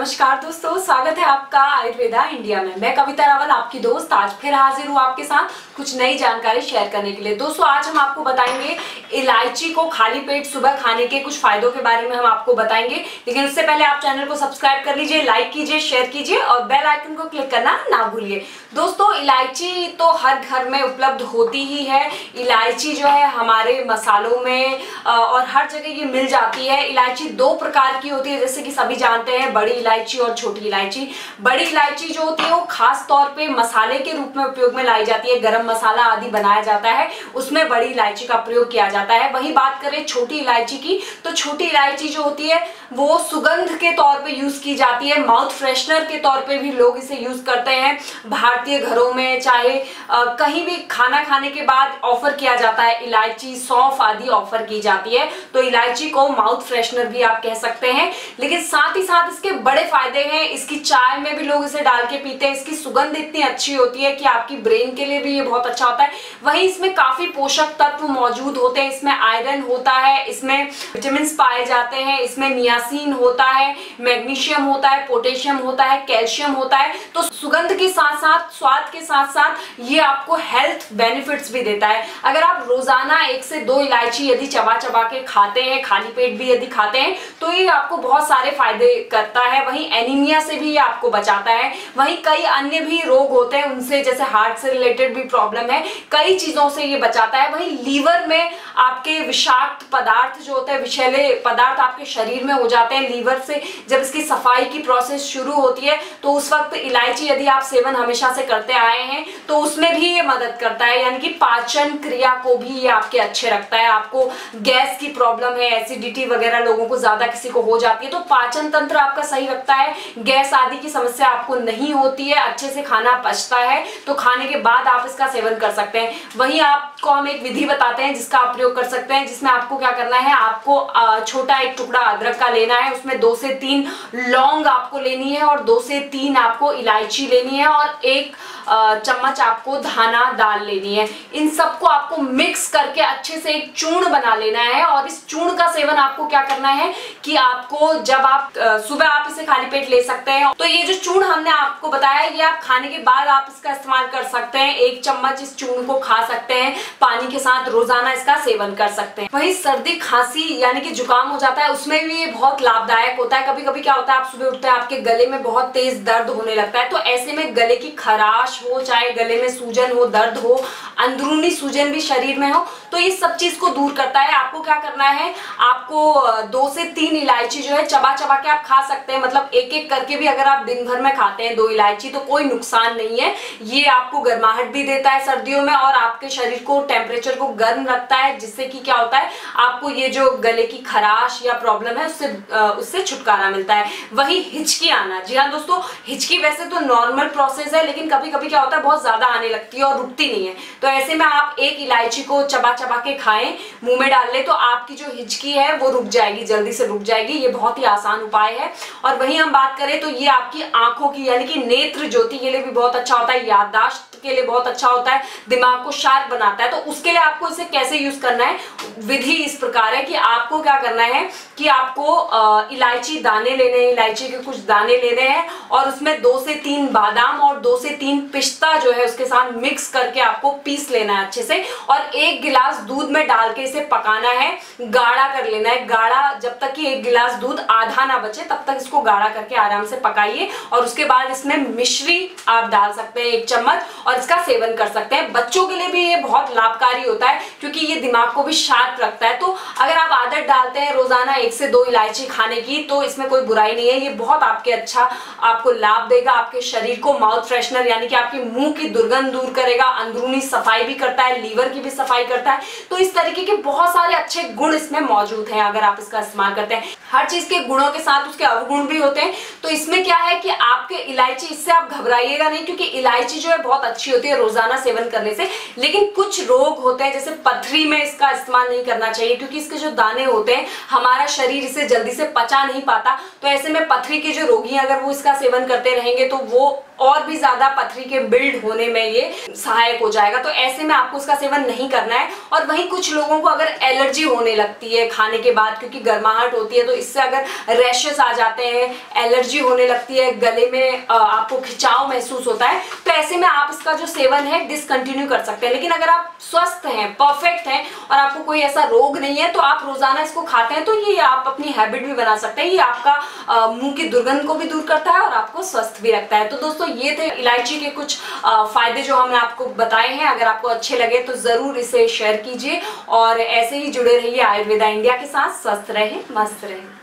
नमस्कार दोस्तों, स्वागत है आपका आयुर्वेदा इंडिया में। मैं कविता रावल आपकी दोस्त आज फिर हाजिर हूँ आपके साथ कुछ नई जानकारी शेयर करने के लिए। दोस्तों आज हम आपको बताएंगे इलायची को खाली पेट सुबह खाने के कुछ फायदों के बारे में हम आपको बताएंगे। लेकिन उससे पहले आप चैनल को सब्सक्राइब कर लीजिए, लाइक कीजिए, शेयर कीजिए और बेल आइकन को क्लिक करना ना भूलिए। दोस्तों इलायची तो हर घर में उपलब्ध होती ही है। इलायची जो है हमारे मसालों में और हर जगह ये मिल जाती है। इलायची दो प्रकार की होती है, जैसे कि सभी जानते हैं, बड़ी इलायची और छोटी इलायची। बड़ी इलायची जो होती है वो खास तौर पे मसाले के रूप में उपयोग में लाई जाती है। गरम मसाला आदि बनाया जाता है उसमें बड़ी इलायची का प्रयोग किया जाता है। वही बात करें छोटी इलायची की, तो छोटी इलायची जो होती है वो सुगंध के तौर पे यूज की जाती है। माउथ फ्रेशनर के तौर पे भी लोग इसे यूज करते हैं। भारतीय घरों में चाहे कहीं भी खाना खाने के बाद ऑफर किया जाता है, इलायची सौंफ आदि ऑफर की जाती है। तो इलायची को माउथ फ्रेशनर भी आप कह सकते हैं। लेकिन साथ ही साथ इसके बड़े फायदे हैं। इसकी चाय में भी लोग इसे डाल के पीते हैं। इसकी सुगंध इतनी अच्छी होती है कि आपकी ब्रेन के लिए भी ये बहुत अच्छा होता है। वहीं इसमें काफी पोषक तत्व मौजूद होते हैं। इसमें आयरन होता है, इसमें विटामिन पाए जाते हैं, इसमें नियासिन होता है, मैग्नीशियम होता है, पोटेशियम होता है, कैल्शियम होता है। तो सुगंध के साथ साथ स्वाद के साथ साथ ये आपको हेल्थ बेनिफिट्स भी देता है। अगर आप रोजाना 1 से 2 इलायची यदि चबा चबा के खाते हैं, खाली पेट भी यदि खाते हैं, तो ये आपको बहुत सारे फायदे करता है। वहीं एनीमिया से भी ये आपको बचाता है। वहीं कई अन्य भी रोग होते हैं उनसे, जैसे हार्ट से रिलेटेड भी प्रॉब्लम है, कई चीजों से ये बचाता है। वहीं लीवर में आपके विषाक्त पदार्थ जो होते हैं, विषैले पदार्थ आपके शरीर में हो जाते हैं। लीवर से जब इसकी सफाई की प्रोसेस शुरू होती है तो उस वक्त इलायची यदि आप सेवन हमेशा से करते आए हैं तो उसमें भी ये मदद करता है, यानी कि पाचन क्रिया को भी ये आपके अच्छे रखता है। आपको गैस की प्रॉब्लम है, एसिडिटी वगैरह लोगों को ज्यादा किसी को हो जाती है, तो पाचन तंत्र आपका सही रखता है। गैस आदि की समस्या आपको नहीं होती है, अच्छे से खाना पचता है। तो खाने के बाद आप इसका सेवन कर सकते हैं। वहीं आपको हम एक विधि बताते हैं जिसका आप प्रयोग कर सकते हैं, जिसमें आपको क्या करना है, आपको छोटा एक टुकड़ा अदरक का लेना है, उसमें 2 से 3 लौंग आपको लेनी है और 2 से 3 आपको इलायची लेनी है और 1 चम्मच आपको धाना दाल लेनी है। इन सबको आपको मिक्स करके अच्छे से एक चूर्ण बना लेना है। और इस चूर्ण का सेवन आपको क्या करना है कि आपको जब आप सुबह आप इसे खाली पेट ले सकते हैं। तो ये जो चूर्ण हमने आपको बताया ये आप खाने के बाद आप इसका इस्तेमाल कर सकते हैं। 1 चम्मच इस चूर्ण को खा सकते हैं, पानी के साथ रोजाना इसका सेवन कर सकते हैं। वहीं सर्दी खांसी यानी कि जुकाम हो जाता है उसमें भी ये बहुत लाभदायक होता है। कभी कभी क्या होता है, आप सुबह उठते हैं आपके गले में बहुत तेज दर्द होने लगता है, तो ऐसे में गले की खराश हो, चाहे गले में सूजन हो, दर्द हो, अंदरूनी सूजन भी शरीर में हो, तो ये सब चीज को दूर करता है। आपको क्या करना है, आपको 2 से 3 इलायची जो है चबा चबा के आप खा सकते हैं। मतलब एक एक करके भी अगर आप दिन भर में खाते हैं 2 इलायची तो कोई नुकसान नहीं है। ये आपको गर्माहट भी देता है सर्दियों में और आपके शरीर को टेम्परेचर को गर्म रखता है, जिससे कि क्या होता है आपको ये जो गले की खराश या प्रॉब्लम है उससे छुटकारा मिलता है। वही हिचकी आना, जी हाँ दोस्तों, हिचकी वैसे तो नॉर्मल प्रोसेस है, लेकिन कभी कभी क्या होता है बहुत ज्यादा आने लगती है और रुकती नहीं है। तो ऐसे में आप 1 इलायची को चबा चबा के खाएं, मुंह में डाल ले, तो आपकी जो हिचकी है वो रुक जाएगी, जल्दी से रुक जाएगी। ये बहुत ही आसान उपाय है। और वहीं हम बात करें तो ये आपकी आंखों की यानी कि नेत्र ज्योति के लिए भी बहुत अच्छा होता है, याददाश्त के लिए बहुत अच्छा होता है, दिमाग को शार्प बनाता है। तो उसके लिए आपको इसे कैसे यूज करना है, विधि इस प्रकार है कि आपको क्या करना है कि आपको इलायची दाने लेने हैं, इलायची के कुछ दाने लेने हैं और उसमें 2 से 3 बादाम और 2 से 3 पिस्ता जो है उसके साथ मिक्स करके आपको पीस लेना है अच्छे से और 1 गिलास दूध में डाल के इसे पकाना है, गाढ़ा कर लेना है। गाढ़ा जब तक कि 1 गिलास दूध आधा ना बचे तब तक इसको गाढ़ा करके आराम से पकाइए। और उसके बाद इसमें मिश्री आप डाल सकते हैं 1 चम्मच और इसका सेवन कर सकते हैं। बच्चों के लिए भी ये बहुत लाभकारी होता है क्योंकि ये दिमाग को भी शार्प रखता है। तो अगर आप आदत डालते हैं रोजाना 1 से 2 इलायची खाने की तो इसमें कोई बुराई नहीं है। ये बहुत आपको लाभ देगा, आपके शरीर को माउथ फ्रेशनर यानी कि आपके मुंह की दुर्गंध दूर करेगा, अंदरूनी सफाई भी करता है, लीवर की भी सफाई करता है। तो इस तरीके के बहुत सारे अच्छे गुण इसमें मौजूद हैं अगर आप इसका इस्तेमाल करते हैं। हर चीज के गुणों के साथ उसके अवगुण भी होते हैं। तो इसमें क्या है कि आपके इलायची, इससे आप घबराइएगा नहीं क्योंकि इलायची जो है बहुत अच्छी होती है रोजाना सेवन करने से। लेकिन कुछ रोग होते हैं जैसे पथरी में इसका इस्तेमाल नहीं करना चाहिए क्योंकि इसके जो दाने होते हैं हमारा शरीर इसे जल्दी से पचा नहीं पाता। तो ऐसे में पथरी के जो रोगी हैं अगर वो इसका सेवन करते रहेंगे तो वो और भी ज्यादा पथरी के बिल्ड होने में ये सहायक हो जाएगा। तो ऐसे में आपको इसका सेवन नहीं करना है। और वहीं कुछ लोगों को अगर एलर्जी होने लगती है खाने के बाद क्योंकि गर्माहट होती है तो इससे अगर रैशेस आ जाते हैं एलर्जी होने लगती है, गले में आपको खिंचाव महसूस होता है, तो ऐसे में आप इसका जो सेवन है डिसकंटिन्यू कर सकते हैं। लेकिन अगर आप स्वस्थ हैं, परफेक्ट हैं और आपको कोई ऐसा रोग नहीं है, तो आप रोजाना इसको खाते हैं, तो ये आप अपनी हैबिट भी बना सकते हैं। ये आपका मुंह की दुर्गंध को भी दूर करता है और आपको स्वस्थ भी रखता है। तो दोस्तों ये थे इलायची के कुछ फायदे जो हमने आपको बताए हैं। अगर आपको अच्छे लगे तो जरूर इसे शेयर कीजिए और ऐसे ही जुड़े रहिए आयुर्वेदा इंडिया के साथ। स्वस्थ रहें, मस्त रहें।